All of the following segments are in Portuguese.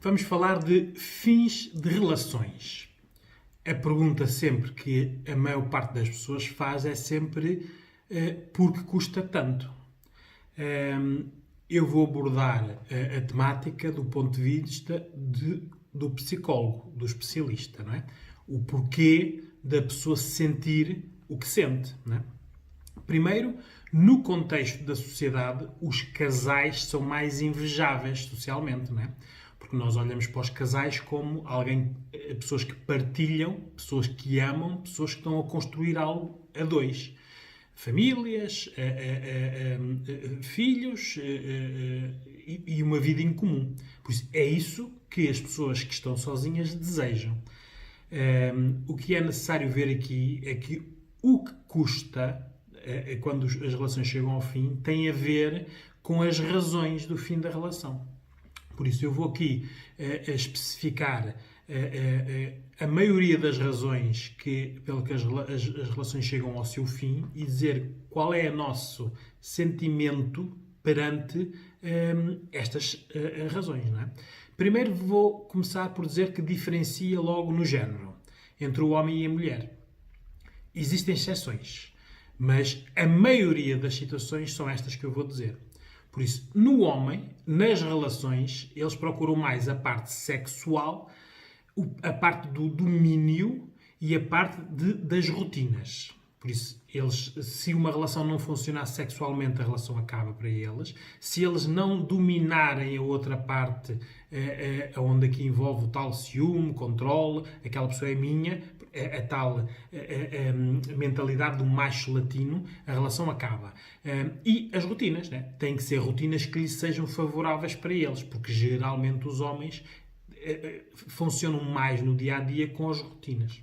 Vamos falar de fins de relações. A pergunta sempre que a maior parte das pessoas faz é sempre por que custa tanto? Eu vou abordar a temática do ponto de vista do psicólogo, do especialista, não é? O porquê da pessoa sentir o que sente, não é? Primeiro, no contexto da sociedade, os casais são mais invejáveis socialmente, não é? Porque nós olhamos para os casais como pessoas que partilham, pessoas que amam, pessoas que estão a construir algo a dois. Famílias, filhos e uma vida em comum. Por isso, é isso que as pessoas que estão sozinhas desejam. O que é necessário ver aqui é que o que custa quando as relações chegam ao fim tem a ver com as razões do fim da relação. Por isso, eu vou aqui especificar a maioria das razões pelo que as relações chegam ao seu fim e dizer qual é o nosso sentimento perante estas razões. Não é? Primeiro vou começar por dizer que diferencia logo no género entre o homem e a mulher. Existem exceções, mas a maioria das situações são estas que eu vou dizer. Por isso, no homem, nas relações, eles procuram mais a parte sexual, a parte do domínio e a parte das rotinas. Por isso, se uma relação não funcionar sexualmente, a relação acaba para eles. Se eles não dominarem a outra parte, onde aqui envolve o tal ciúme, controle, aquela pessoa é minha, a tal mentalidade do macho latino, a relação acaba. E as rotinas, né? Têm que ser rotinas que lhes sejam favoráveis para eles, porque geralmente os homens funcionam mais no dia-a-dia com as rotinas.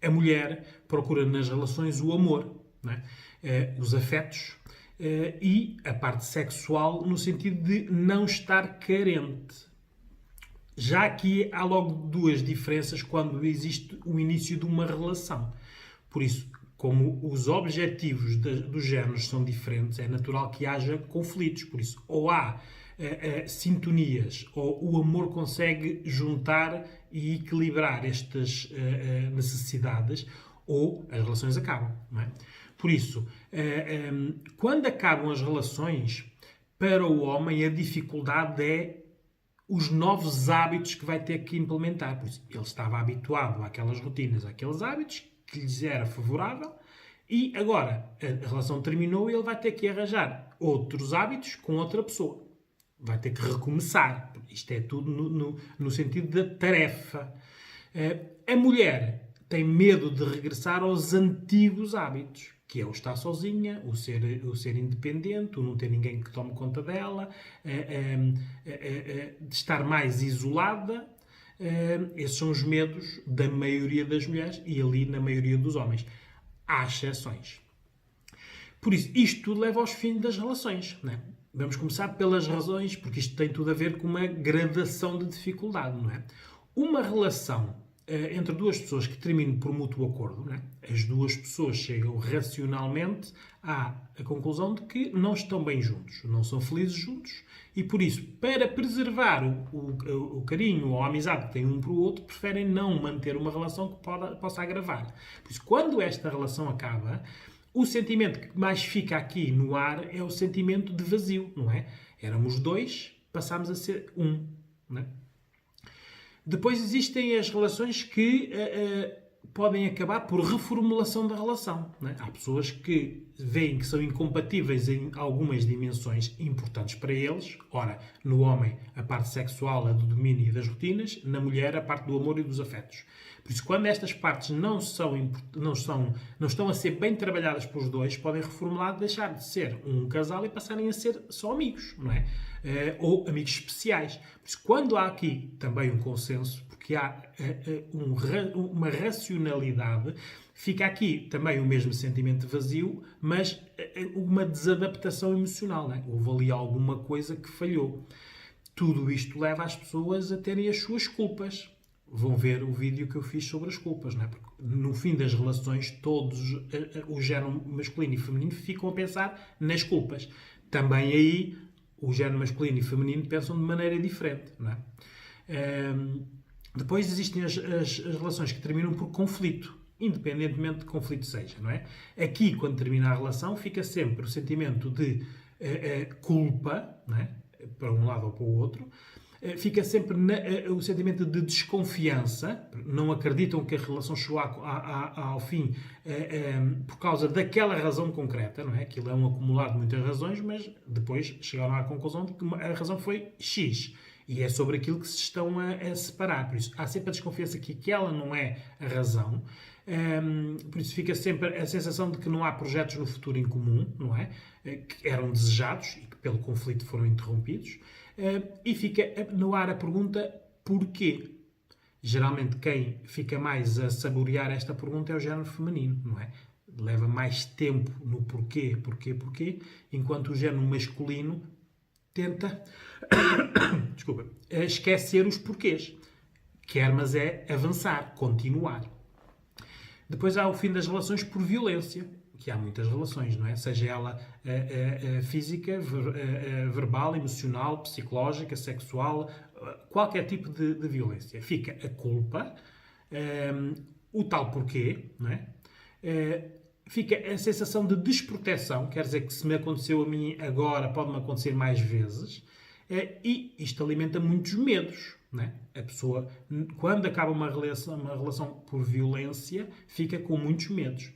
A mulher procura nas relações o amor, né? Os afetos e a parte sexual no sentido de não estar carente. Já aqui há logo duas diferenças quando existe o início de uma relação. Por isso, como os objetivos dos géneros são diferentes, é natural que haja conflitos. Por isso, ou há sintonias, ou o amor consegue juntar e equilibrar estas necessidades, ou as relações acabam. Não é? Por isso, quando acabam as relações, para o homem a dificuldade é os novos hábitos que vai ter que implementar. Por isso, ele estava habituado àquelas rotinas, àqueles hábitos que lhes era favorável e agora a relação terminou e ele vai ter que arranjar outros hábitos com outra pessoa. Vai ter que recomeçar. Isto é tudo no sentido da tarefa. A mulher tem medo de regressar aos antigos hábitos, que é o estar sozinha, o ser independente, o não ter ninguém que tome conta dela, de estar mais isolada. Esses são os medos da maioria das mulheres e ali na maioria dos homens. Há exceções. Por isso, isto tudo leva aos fins das relações. Não é? Vamos começar pelas razões, porque isto tem tudo a ver com uma gradação de dificuldade. Não é? Uma relação entre duas pessoas que terminam por mútuo acordo, não é? As duas pessoas chegam racionalmente à conclusão de que não estão bem juntos, não são felizes juntos e, por isso, para preservar o carinho ou a amizade que têm um para o outro, preferem não manter uma relação que possa agravar. Por isso, quando esta relação acaba, o sentimento que mais fica aqui no ar é o sentimento de vazio, não é? Éramos dois, passámos a ser um, não é? Depois existem as relações que podem acabar por reformulação da relação. Não é? Há pessoas que veem que são incompatíveis em algumas dimensões importantes para eles. Ora, no homem, a parte sexual, a do domínio e das rotinas. Na mulher, a parte do amor e dos afetos. Por isso, quando estas partes não estão a ser bem trabalhadas pelos dois, podem reformular, deixar de ser um casal e passarem a ser só amigos, não é? Ou amigos especiais. Por isso, quando há aqui também um consenso, porque há uma racionalidade, fica aqui também o mesmo sentimento de vazio, mas uma desadaptação emocional. Não é? Houve ali alguma coisa que falhou. Tudo isto leva as pessoas a terem as suas culpas. Vão ver o vídeo que eu fiz sobre as culpas, não é? Porque no fim das relações, todos o género masculino e feminino ficam a pensar nas culpas. Também aí o género masculino e feminino pensam de maneira diferente, não é? Depois existem as relações que terminam por conflito, independentemente de conflito seja, não é? Aqui, quando termina a relação, fica sempre o sentimento de culpa, não é? Para um lado ou para o outro, fica sempre o sentimento de desconfiança, não acreditam que a relação chegou ao fim por causa daquela razão concreta, não é? Aquilo é um acumulado de muitas razões, mas depois chegaram à conclusão de que a razão foi X. E é sobre aquilo que se estão a separar. Por isso, há sempre a desconfiança que aquela não é a razão. Por isso fica sempre a sensação de que não há projetos no futuro em comum, não é? Que eram desejados e que pelo conflito foram interrompidos. E fica no ar a pergunta porquê? Geralmente quem fica mais a saborear esta pergunta é o género feminino, não é? Leva mais tempo no porquê, enquanto o género masculino tenta desculpa, esquecer os porquês. Quer, mas é avançar, continuar. Depois há o fim das relações por violência, que há muitas relações, não é? Seja ela física, verbal, emocional, psicológica, sexual, qualquer tipo de violência. Fica a culpa, o tal porquê, não é? Fica a sensação de desproteção, quer dizer que se me aconteceu a mim agora, pode-me acontecer mais vezes, e isto alimenta muitos medos. Não é? A pessoa, quando acaba uma relação por violência, fica com muitos medos.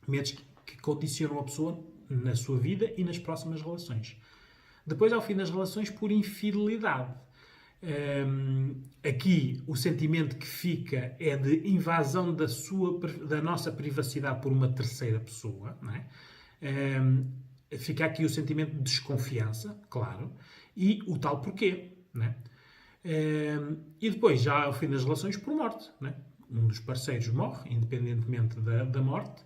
Medos que condicionam a pessoa na sua vida e nas próximas relações. Depois, ao fim das relações, por infidelidade. Aqui, o sentimento que fica é de invasão da nossa privacidade por uma terceira pessoa. Não é? Fica aqui o sentimento de desconfiança, claro, e o tal porquê. Não é? E depois, já ao fim das relações, por morte. Não é? Um dos parceiros morre, independentemente da morte.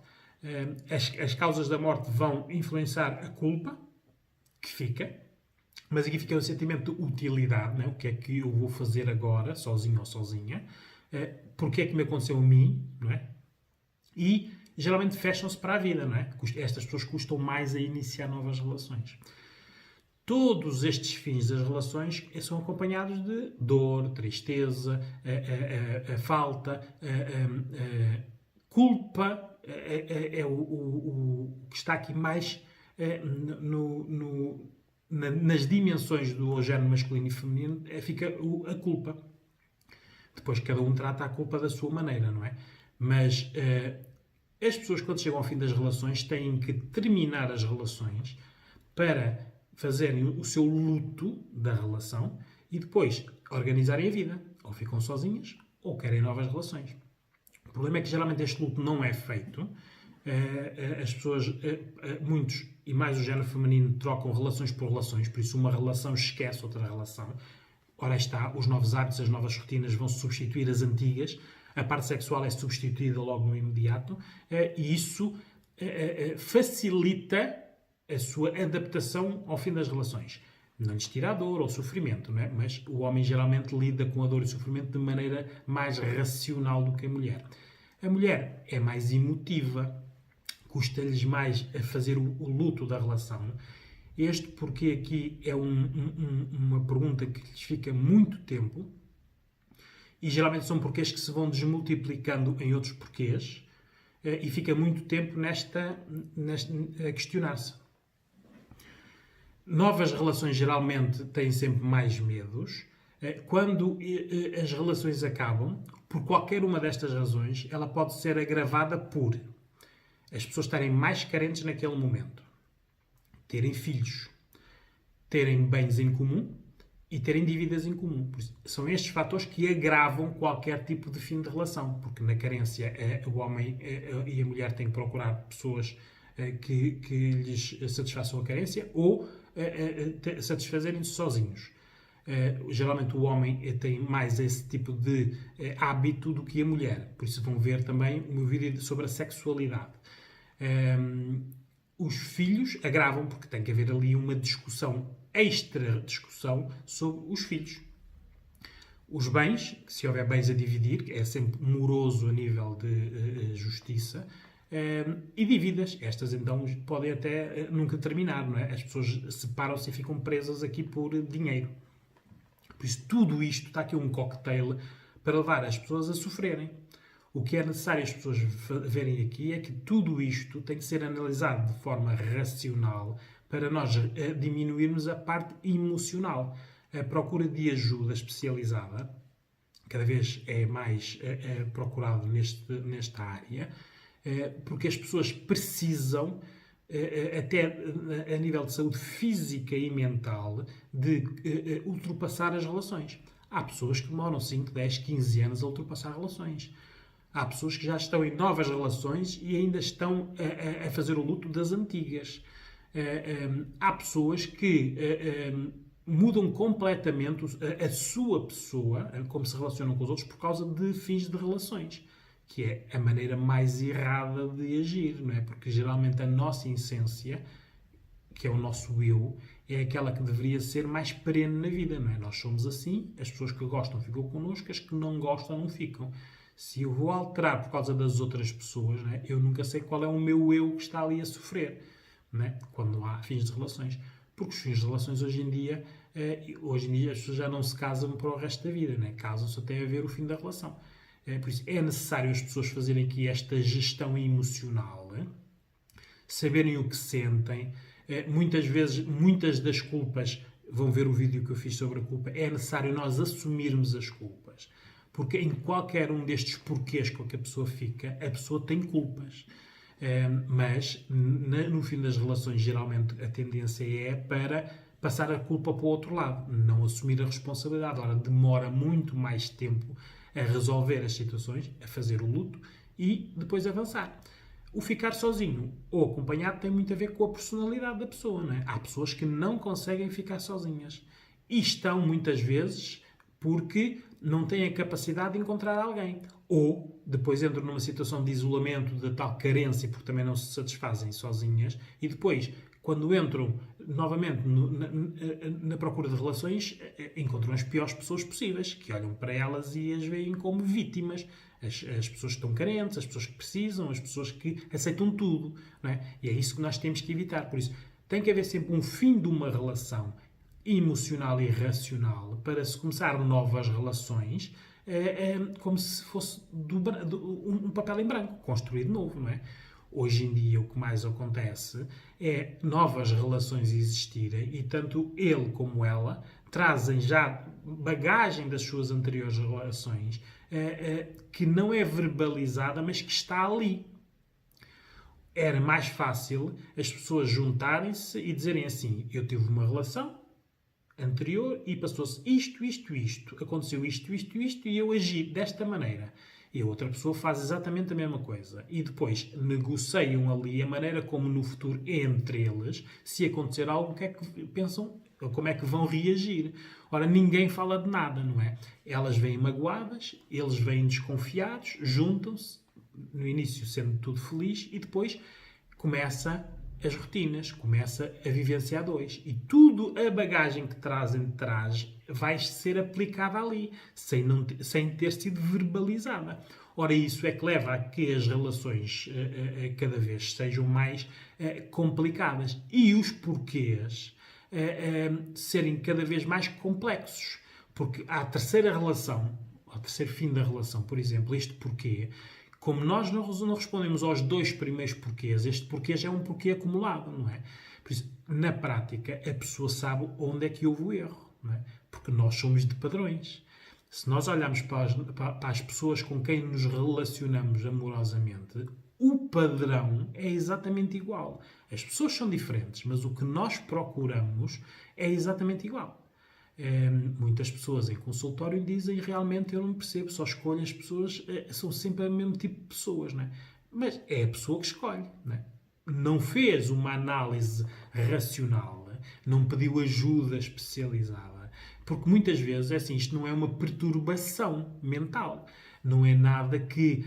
As causas da morte vão influenciar a culpa, que fica, mas aqui fica o sentimento de utilidade, não é? O que é que eu vou fazer agora, sozinho ou sozinha, porque é que me aconteceu a mim, não é? E geralmente fecham-se para a vida, não é? Estas pessoas custam mais a iniciar novas relações. Todos estes fins das relações são acompanhados de dor, tristeza, a falta, culpa, é o que está aqui mais nas dimensões do género masculino e feminino, fica a culpa. Depois cada um trata a culpa da sua maneira, não é? Mas as pessoas, quando chegam ao fim das relações, têm que terminar as relações para fazerem o seu luto da relação e depois organizarem a vida. Ou ficam sozinhas ou querem novas relações. O problema é que geralmente este luto não é feito. As pessoas, muitos, e mais o género feminino, trocam relações por relações, por isso uma relação esquece outra relação. Ora está, os novos hábitos, as novas rotinas vão substituir as antigas, a parte sexual é substituída logo no imediato, e isso facilita a sua adaptação ao fim das relações. Não lhes tira a dor ou o sofrimento, não é? Mas o homem geralmente lida com a dor e o sofrimento de maneira mais racional do que a mulher. A mulher é mais emotiva, custa-lhes mais a fazer o luto da relação. Este porque aqui é uma pergunta que lhes fica muito tempo e geralmente são porquês que se vão desmultiplicando em outros porquês e fica muito tempo a questionar-se. Novas relações geralmente têm sempre mais medos. Quando as relações acabam, por qualquer uma destas razões, ela pode ser agravada por as pessoas estarem mais carentes naquele momento, terem filhos, terem bens em comum e terem dívidas em comum. São estes fatores que agravam qualquer tipo de fim de relação, porque na carência o homem e a mulher têm que procurar pessoas que lhes satisfaçam a carência ou satisfazerem-se sozinhos. Geralmente o homem tem mais esse tipo de hábito do que a mulher. Por isso vão ver também o meu vídeo sobre a sexualidade. Os filhos agravam porque tem que haver ali uma discussão, extra discussão sobre os filhos. Os bens, se houver bens a dividir, é sempre moroso a nível de justiça, e dívidas. Estas, então, podem até nunca terminar, não é? As pessoas separam-se e ficam presas aqui por dinheiro. Por isso, tudo isto, está aqui um cocktail para levar as pessoas a sofrerem. O que é necessário as pessoas verem aqui é que tudo isto tem que ser analisado de forma racional para nós diminuirmos a parte emocional. A procura de ajuda especializada cada vez é mais procurado nesta área, porque as pessoas precisam, até a nível de saúde física e mental, de ultrapassar as relações. Há pessoas que demoram 5, 10, 15 anos a ultrapassar relações. Há pessoas que já estão em novas relações e ainda estão a fazer o luto das antigas. Há pessoas que mudam completamente a sua pessoa, como se relacionam com os outros, por causa de fins de relações, que é a maneira mais errada de agir, não é? Porque geralmente a nossa essência, que é o nosso eu, é aquela que deveria ser mais perene na vida, não é? Nós somos assim, as pessoas que gostam ficam connosco, as que não gostam não ficam. Se eu vou alterar por causa das outras pessoas, não é? Eu nunca sei qual é o meu eu que está ali a sofrer, não é? Quando há fins de relações. Porque os fins de relações hoje em dia as pessoas já não se casam para o resto da vida, não é? Casam-se até a ver o fim da relação. Por isso é necessário as pessoas fazerem aqui esta gestão emocional, saberem o que sentem. Muitas vezes, muitas das culpas, vão ver o vídeo que eu fiz sobre a culpa, é necessário nós assumirmos as culpas. Porque em qualquer um destes porquês com que a pessoa fica, a pessoa tem culpas. Mas, no fim das relações, geralmente a tendência é para passar a culpa para o outro lado, não assumir a responsabilidade. Ora, demora muito mais tempo a resolver as situações, a fazer o luto e depois avançar. O ficar sozinho ou acompanhado tem muito a ver com a personalidade da pessoa, não é? Há pessoas que não conseguem ficar sozinhas e estão muitas vezes porque não têm a capacidade de encontrar alguém. Ou depois entram numa situação de isolamento, de tal carência, porque também não se satisfazem sozinhas, e depois, quando entram novamente na procura de relações, encontram as piores pessoas possíveis, que olham para elas e as veem como vítimas. As pessoas que estão carentes, as pessoas que precisam, as pessoas que aceitam tudo. Não é? E é isso que nós temos que evitar. Por isso, tem que haver sempre um fim de uma relação emocional e racional para se começar novas relações, como se fosse um papel em branco, construído novo, não é? Hoje em dia o que mais acontece é novas relações existirem e tanto ele como ela trazem já bagagem das suas anteriores relações que não é verbalizada, mas que está ali. Era mais fácil as pessoas juntarem-se e dizerem assim: eu tive uma relação anterior e passou-se isto, aconteceu isto e eu agi desta maneira. E a outra pessoa faz exatamente a mesma coisa. E depois negociam ali a maneira como no futuro, entre eles, se acontecer algo, o que é que pensam, como é que vão reagir. Ora, ninguém fala de nada, não é? Elas vêm magoadas, eles vêm desconfiados, juntam-se, no início sendo tudo feliz, e depois começa as rotinas, começa a vivência a dois. E tudo a bagagem que trazem de trás vai ser aplicada ali, sem ter sido verbalizada. Ora, isso é que leva a que as relações cada vez sejam mais complicadas. E os porquês serem cada vez mais complexos. Porque à terceira relação, ao terceiro fim da relação, por exemplo, este porquê, como nós não respondemos aos dois primeiros porquês, este porquê já é um porquê acumulado, não é? Por isso, na prática, a pessoa sabe onde é que houve o erro, não é? Porque nós somos de padrões. Se nós olharmos para as pessoas com quem nos relacionamos amorosamente, o padrão é exatamente igual. As pessoas são diferentes, mas o que nós procuramos é exatamente igual. Muitas pessoas em consultório dizem: realmente eu não percebo, só escolho as pessoas, são sempre o mesmo tipo de pessoas, não é? Mas é a pessoa que escolhe, não fez uma análise racional, não pediu ajuda especializada, porque muitas vezes é assim, isto não é uma perturbação mental, Não é nada que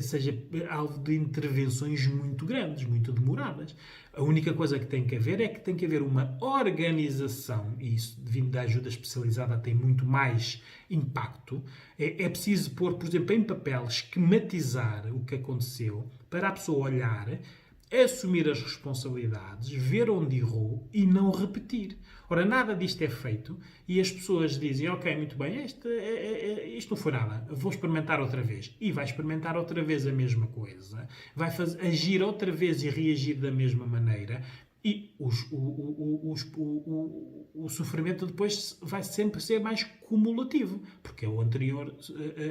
seja alvo de intervenções muito grandes, muito demoradas. A única coisa que tem que haver é que tem que haver uma organização, e isso, vindo da ajuda especializada, tem muito mais impacto. É preciso pôr, por exemplo, em papel, esquematizar o que aconteceu, para a pessoa olhar, assumir as responsabilidades, ver onde errou e não repetir. Ora, nada disto é feito e as pessoas dizem, ok, muito bem, isto não foi nada, vou experimentar outra vez. E vai experimentar outra vez a mesma coisa, vai agir outra vez e reagir da mesma maneira e o sofrimento depois vai sempre ser mais cumulativo, porque é o anterior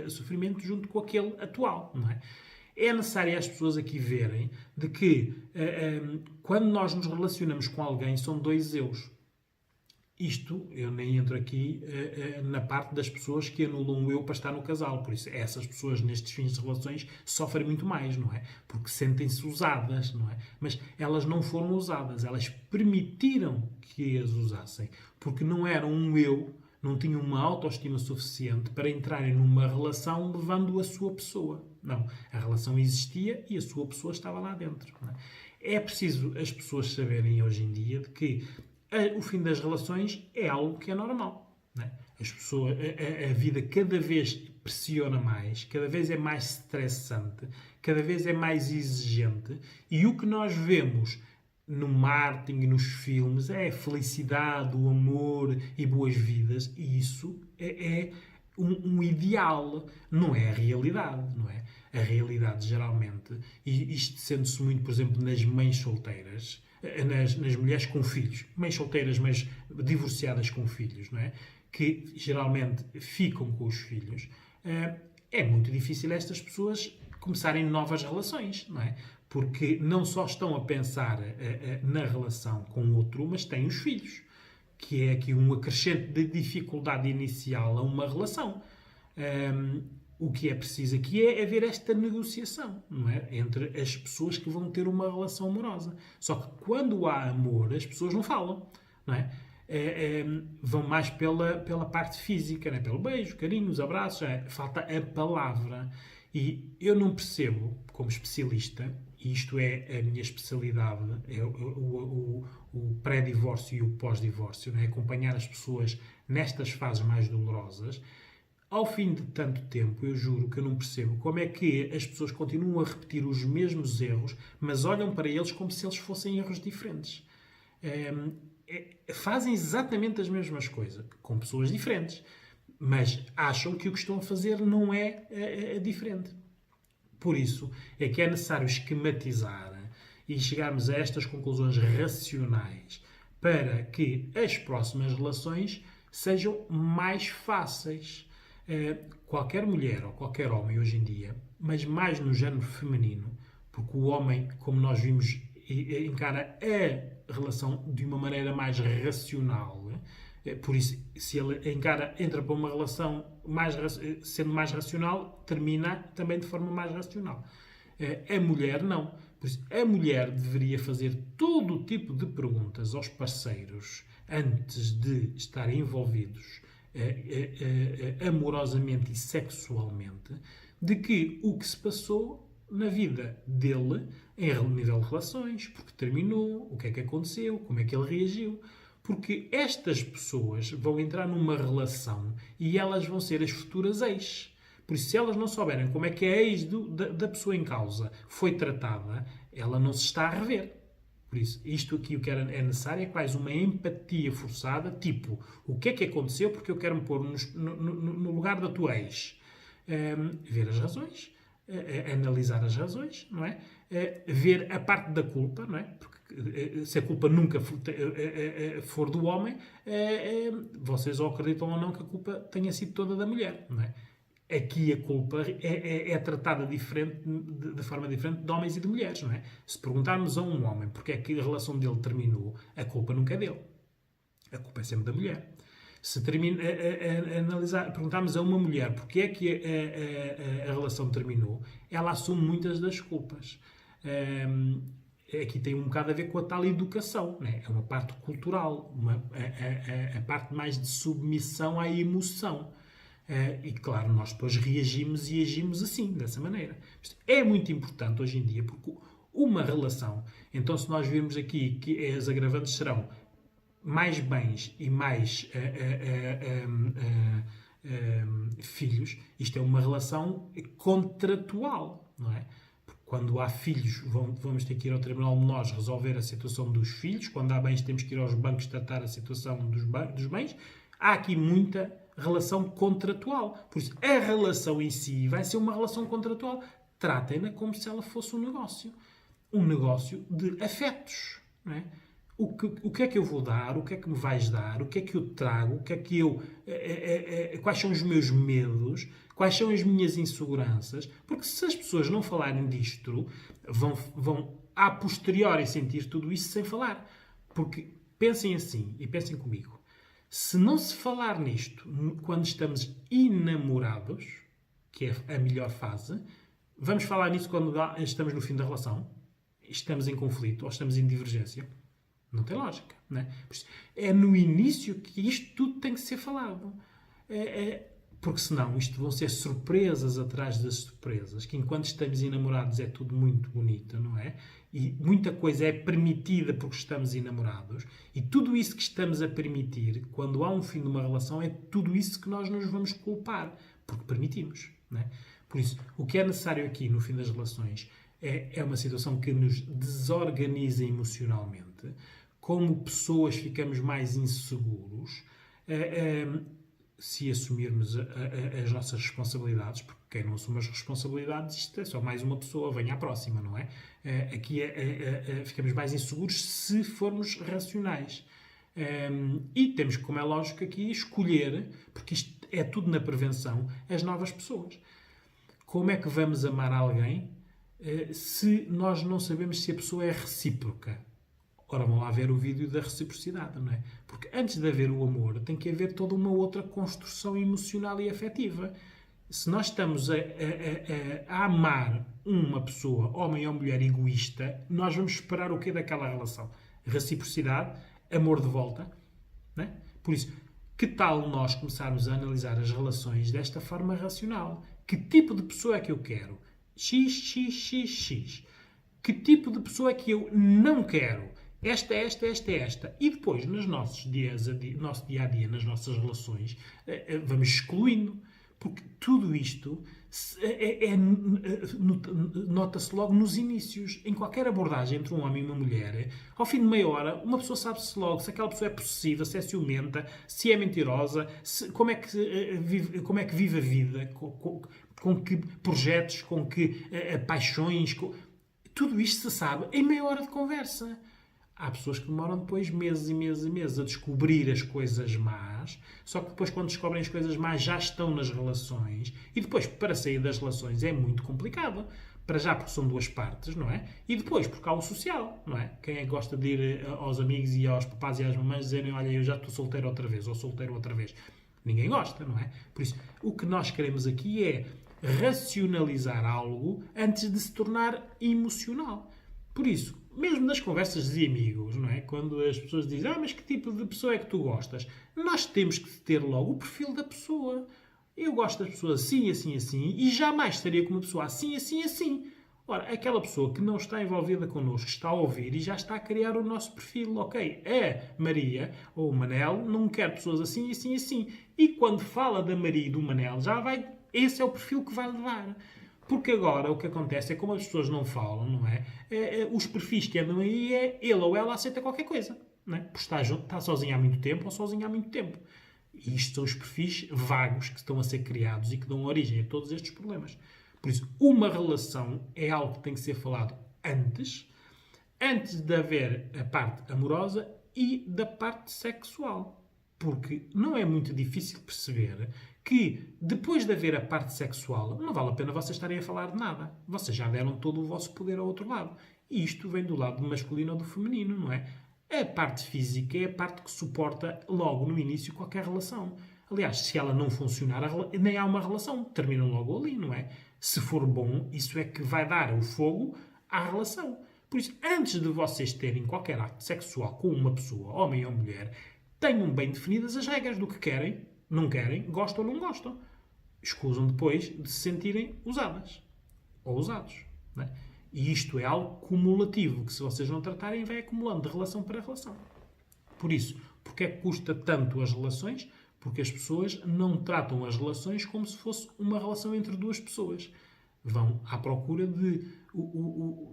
sofrimento junto com aquele atual, não é? É necessário as pessoas aqui verem de que quando nós nos relacionamos com alguém são dois eus. Isto, eu nem entro aqui na parte das pessoas que anulam o eu para estar no casal. Por isso, essas pessoas nestes fins de relações sofrem muito mais, não é? Porque sentem-se usadas, não é? Mas elas não foram usadas, elas permitiram que as usassem. Porque não eram um eu, não tinham uma autoestima suficiente para entrarem numa relação levando a sua pessoa. Não. A relação existia e a sua pessoa estava lá dentro. Não é? É preciso as pessoas saberem hoje em dia de que o fim das relações é algo que é normal. Não é? As pessoas, a vida cada vez pressiona mais, cada vez é mais estressante, cada vez é mais exigente e o que nós vemos no marketing, nos filmes, é a felicidade, o amor e boas vidas. E isso é um ideal, não é a realidade, não é? A realidade, geralmente, e isto sente-se muito, por exemplo, nas mães solteiras, nas mulheres com filhos, mães solteiras, mas divorciadas com filhos, não é? Que geralmente ficam com os filhos. É muito difícil estas pessoas começarem novas relações, não é? Porque não só estão a pensar na relação com o outro, mas têm os filhos, que é aqui um acrescente de dificuldade inicial a uma relação. O que é preciso aqui é haver esta negociação, não é? Entre as pessoas que vão ter uma relação amorosa. Só que quando há amor, as pessoas não falam, não é? Vão mais pela parte física, né? Pelo beijo, carinho, os abraços, falta a palavra. E eu não percebo, como especialista, e isto é a minha especialidade, é o pré-divórcio e o pós-divórcio, né? Acompanhar as pessoas nestas fases mais dolorosas. Ao fim de tanto tempo, eu juro que eu não percebo como é que as pessoas continuam a repetir os mesmos erros, mas olham para eles como se eles fossem erros diferentes. Fazem exatamente as mesmas coisas, com pessoas diferentes, mas acham que o que estão a fazer não é diferente. Por isso é que é necessário esquematizar e chegarmos a estas conclusões racionais para que as próximas relações sejam mais fáceis. Qualquer mulher ou qualquer homem hoje em dia, mas mais no género feminino, porque o homem, como nós vimos, encara a relação de uma maneira mais racional. Por isso, se ele entra para uma relação sendo mais racional, termina também de forma mais racional. A mulher não. Por isso, a mulher deveria fazer todo o tipo de perguntas aos parceiros antes de estarem envolvidos amorosamente e sexualmente, de que o que se passou na vida dele, em nível de relações, porque terminou, o que é que aconteceu, como é que ele reagiu. Porque estas pessoas vão entrar numa relação e elas vão ser as futuras ex. Por isso, se elas não souberem como é que a ex da pessoa em causa foi tratada, ela não se está a rever. Por isso, isto aqui o que é necessário é quase uma empatia forçada, tipo, o que é que aconteceu porque eu quero me pôr no lugar da tua ex. Ver as razões, analisar as razões, não é? Ver a parte da culpa, não é? Porque se a culpa nunca for do homem, vocês ou acreditam ou não que a culpa tenha sido toda da mulher, não é? Aqui a culpa é tratada diferente, de forma diferente de homens e de mulheres, não é? Se perguntarmos a um homem porque é que a relação dele terminou, a culpa nunca é dele. A culpa é sempre da mulher. Se perguntarmos a uma mulher porque é que a relação terminou, ela assume muitas das culpas. Aqui tem um bocado a ver com a tal educação, né? É uma parte cultural, a parte mais de submissão à emoção. E claro, nós depois reagimos e agimos assim, dessa maneira. Isto é muito importante hoje em dia, porque uma relação, então se nós virmos aqui que as agravantes serão mais bens e mais filhos, isto é uma relação contratual, não é? Porque quando há filhos, vamos ter que ir ao Tribunal de Menores resolver a situação dos filhos. Quando há bens, temos que ir aos bancos tratar a situação dos bens. Há aqui muita relação contratual. Por isso, a relação em si vai ser uma relação contratual. Tratem-na como se ela fosse um negócio. Um negócio de afetos, não é? O que é que eu vou dar? O que é que me vais dar? O que é que eu trago? O que é que eu... quais são os meus medos? Quais são as minhas inseguranças? Porque se as pessoas não falarem disto, vão a posteriori sentir tudo isso sem falar. Porque pensem assim, e pensem comigo. Se não se falar nisto quando estamos enamorados, que é a melhor fase, vamos falar nisso quando estamos no fim da relação, estamos em conflito ou estamos em divergência. Não tem lógica, não é? É no início que isto tudo tem que ser falado. Porque senão isto vão ser surpresas atrás das surpresas, que enquanto estamos enamorados é tudo muito bonito, não é? E muita coisa é permitida porque estamos enamorados, e tudo isso que estamos a permitir, quando há um fim de uma relação, é tudo isso que nós nos vamos culpar, porque permitimos, não é? Por isso, o que é necessário aqui no fim das relações é uma situação que nos desorganiza emocionalmente. Como pessoas ficamos mais inseguros se assumirmos as nossas responsabilidades, porque quem não assume as responsabilidades, isto é só mais uma pessoa, venha à próxima, não é? Aqui ficamos mais inseguros se formos racionais. E temos, como é lógico aqui, escolher, porque isto é tudo na prevenção, as novas pessoas. Como é que vamos amar alguém se nós não sabemos se a pessoa é recíproca? Ora, vamos lá ver o vídeo da reciprocidade, não é? Porque antes de haver o amor, tem que haver toda uma outra construção emocional e afetiva. Se nós estamos a amar uma pessoa, homem ou mulher, egoísta, nós vamos esperar o quê daquela relação? Reciprocidade, amor de volta, não é? Por isso, que tal nós começarmos a analisar as relações desta forma racional? Que tipo de pessoa é que eu quero? X, X, X, X. Que tipo de pessoa é que eu não quero? Esta. E depois, nos nossos nosso dia a dia, nas nossas relações, vamos excluindo. Porque tudo isto nota-se logo nos inícios. Em qualquer abordagem entre um homem e uma mulher, ao fim de meia hora, uma pessoa sabe-se logo se aquela pessoa é possessiva, se é ciumenta, se é mentirosa, como é que vive a vida, com que projetos, com que paixões. Tudo isto se sabe em meia hora de conversa. Há pessoas que demoram depois meses e meses e meses a descobrir as coisas más, só que depois, quando descobrem as coisas más, já estão nas relações, e depois, para sair das relações, é muito complicado. Para já, porque são duas partes, não é? E depois, porque há o social, não é? Quem é que gosta de ir aos amigos e aos papás e às mamães dizerem: olha, eu já estou solteiro outra vez, ou solteiro outra vez? Ninguém gosta, não é? Por isso, o que nós queremos aqui é racionalizar algo antes de se tornar emocional. Por isso, mesmo nas conversas de amigos, não é? Quando as pessoas dizem: mas que tipo de pessoa é que tu gostas? Nós temos que ter logo o perfil da pessoa. Eu gosto das pessoas assim, assim, assim, e jamais estaria com uma pessoa assim, assim, assim. Ora, aquela pessoa que não está envolvida connosco está a ouvir e já está a criar o nosso perfil. Ok, a Maria ou o Manel não quer pessoas assim, assim, assim. E quando fala da Maria e do Manel, já vai... Esse é o perfil que vai levar. Porque agora o que acontece é, como as pessoas não falam, não é? Os perfis que andam aí é ele ou ela aceita qualquer coisa, não é? Porque está sozinho há muito tempo ou sozinho há muito tempo. E isto são os perfis vagos que estão a ser criados e que dão origem a todos estes problemas. Por isso, uma relação é algo que tem que ser falado antes de haver a parte amorosa e da parte sexual. Porque não é muito difícil perceber que, depois de haver a parte sexual, não vale a pena vocês estarem a falar de nada. Vocês já deram todo o vosso poder ao outro lado. E isto vem do lado do masculino ou do feminino, não é? A parte física é a parte que suporta logo no início qualquer relação. Aliás, se ela não funcionar, nem há uma relação. Terminam logo ali, não é? Se for bom, isso é que vai dar o fogo à relação. Por isso, antes de vocês terem qualquer ato sexual com uma pessoa, homem ou mulher, tenham bem definidas as regras do que querem, não querem, gostam ou não gostam. escusam depois de se sentirem usadas ou usados. Não é? E isto é algo cumulativo, que se vocês não tratarem, vai acumulando de relação para relação. Por isso, porque é que custa tanto as relações? Porque as pessoas não tratam as relações como se fosse uma relação entre duas pessoas. Vão à procura de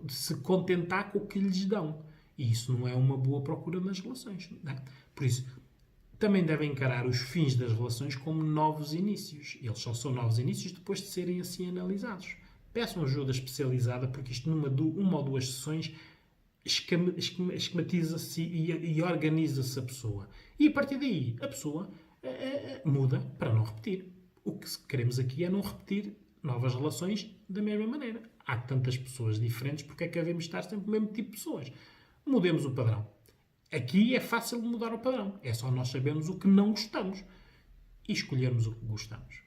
se contentar com o que lhes dão. E isso não é uma boa procura nas relações. Não é? Por isso, também devem encarar os fins das relações como novos inícios. Eles só são novos inícios depois de serem assim analisados. Peçam ajuda especializada, porque isto uma ou duas sessões esquematiza-se e organiza-se a pessoa. E a partir daí, a pessoa muda para não repetir. O que queremos aqui é não repetir novas relações da mesma maneira. Há tantas pessoas diferentes, porque é que devemos estar sempre o mesmo tipo de pessoas? Mudemos o padrão. Aqui é fácil mudar o padrão. É só nós sabermos o que não gostamos e escolhermos o que gostamos.